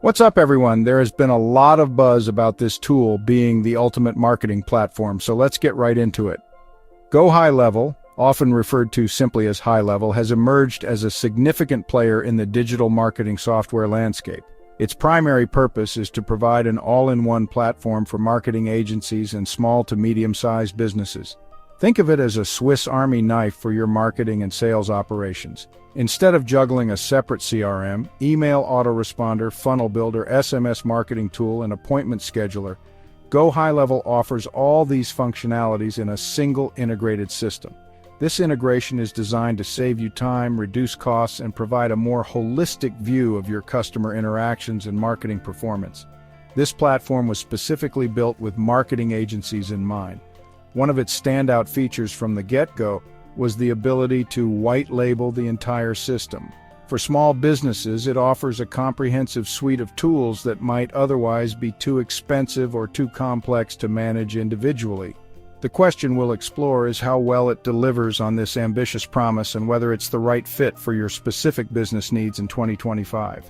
What's up, everyone? There has been a lot of buzz about this tool being the ultimate marketing platform, so let's get right into it. GoHighLevel, often referred to simply as HighLevel, has emerged as a significant player in the digital marketing software landscape. Its primary purpose is to provide an all-in-one platform for marketing agencies and small to medium-sized businesses. Think of it as a Swiss Army knife for your marketing and sales operations. Instead of juggling a separate CRM, email autoresponder, funnel builder, SMS marketing tool, and appointment scheduler, GoHighLevel offers all these functionalities in a single integrated system. This integration is designed to save you time, reduce costs, and provide a more holistic view of your customer interactions and marketing performance. This platform was specifically built with marketing agencies in mind. One of its standout features from the get-go was the ability to white label the entire system. For small businesses, it offers a comprehensive suite of tools that might otherwise be too expensive or too complex to manage individually. The question we'll explore is how well it delivers on this ambitious promise and whether it's the right fit for your specific business needs in 2025.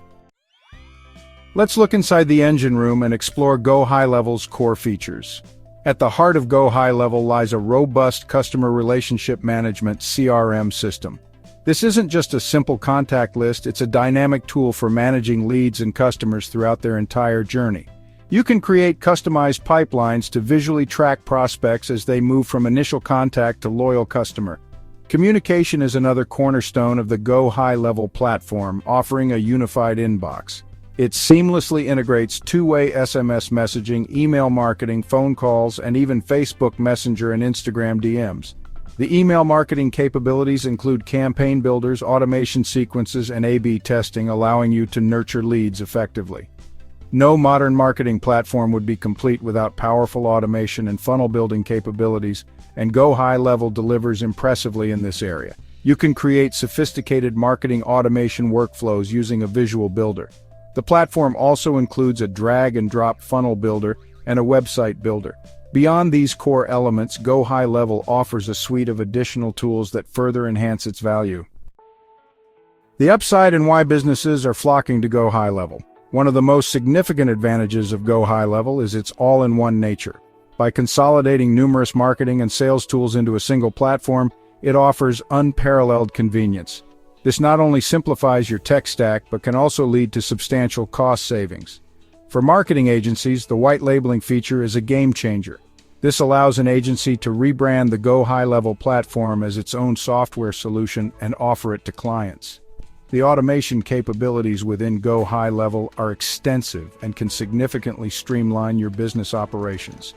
Let's look inside the engine room and explore GoHighLevel's core features. At the heart of GoHighLevel lies a robust customer relationship management (CRM) system. This isn't just a simple contact list, it's a dynamic tool for managing leads and customers throughout their entire journey. You can create customized pipelines to visually track prospects as they move from initial contact to loyal customer. Communication is another cornerstone of the GoHighLevel platform, offering a unified inbox. It seamlessly integrates two-way SMS messaging, email marketing, phone calls, and even Facebook Messenger and Instagram DMs. The email marketing capabilities include campaign builders, automation sequences, and A/B testing, allowing you to nurture leads effectively. No modern marketing platform would be complete without powerful automation and funnel building capabilities, and GoHighLevel delivers impressively in this area. You can create sophisticated marketing automation workflows using a visual builder. The platform also includes a drag-and-drop funnel builder and a website builder. Beyond these core elements, GoHighLevel offers a suite of additional tools that further enhance its value. The upside and why businesses are flocking to GoHighLevel. One of the most significant advantages of GoHighLevel is its all-in-one nature. By consolidating numerous marketing and sales tools into a single platform, it offers unparalleled convenience. This not only simplifies your tech stack, but can also lead to substantial cost savings. For marketing agencies, the white labeling feature is a game changer. This allows an agency to rebrand the GoHighLevel platform as its own software solution and offer it to clients. The automation capabilities within GoHighLevel are extensive and can significantly streamline your business operations.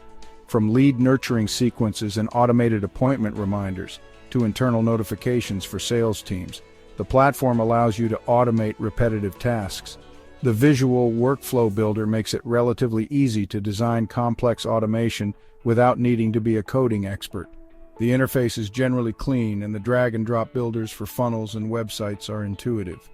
From lead nurturing sequences and automated appointment reminders to internal notifications for sales teams, the platform allows you to automate repetitive tasks. The visual workflow builder makes it relatively easy to design complex automation without needing to be a coding expert. The interface is generally clean, and the drag-and-drop builders for funnels and websites are intuitive.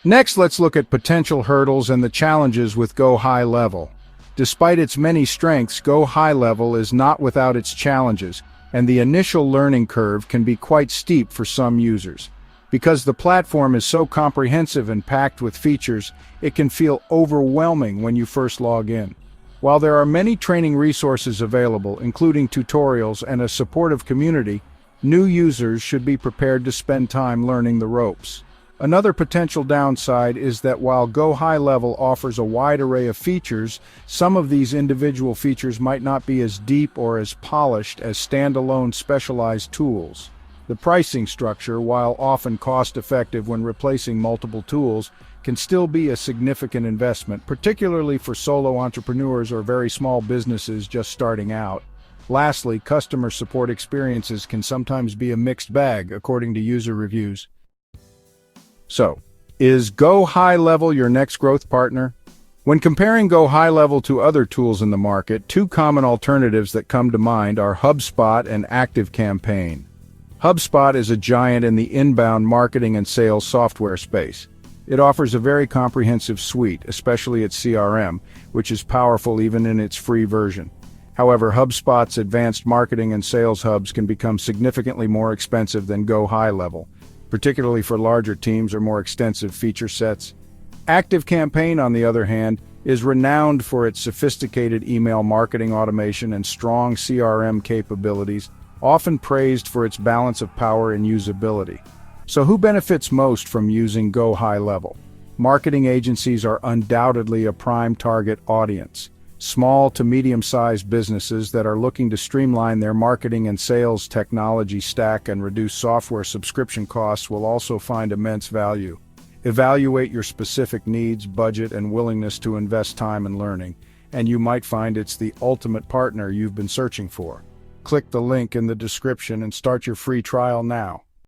Next, let's look at potential hurdles and the challenges with GoHighLevel. Despite its many strengths, GoHighLevel is not without its challenges, and the initial learning curve can be quite steep for some users. Because the platform is so comprehensive and packed with features, it can feel overwhelming when you first log in. While there are many training resources available, including tutorials and a supportive community, new users should be prepared to spend time learning the ropes. Another potential downside is that while GoHighLevel offers a wide array of features, some of these individual features might not be as deep or as polished as standalone specialized tools. The pricing structure, while often cost-effective when replacing multiple tools, can still be a significant investment, particularly for solo entrepreneurs or very small businesses just starting out. Lastly, customer support experiences can sometimes be a mixed bag, according to user reviews. So, is GoHighLevel your next growth partner? When comparing GoHighLevel to other tools in the market, two common alternatives that come to mind are HubSpot and ActiveCampaign. HubSpot is a giant in the inbound marketing and sales software space. It offers a very comprehensive suite, especially its CRM, which is powerful even in its free version. However, HubSpot's advanced marketing and sales hubs can become significantly more expensive than GoHighLevel, particularly for larger teams or more extensive feature sets. ActiveCampaign, on the other hand, is renowned for its sophisticated email marketing automation and strong CRM capabilities, often praised for its balance of power and usability. So who benefits most from using GoHighLevel? Marketing agencies are undoubtedly a prime target audience. Small to medium-sized businesses that are looking to streamline their marketing and sales technology stack and reduce software subscription costs will also find immense value. Evaluate your specific needs, budget, and willingness to invest time and learning, and you might find it's the ultimate partner you've been searching for. Click the link in the description and start your free trial now.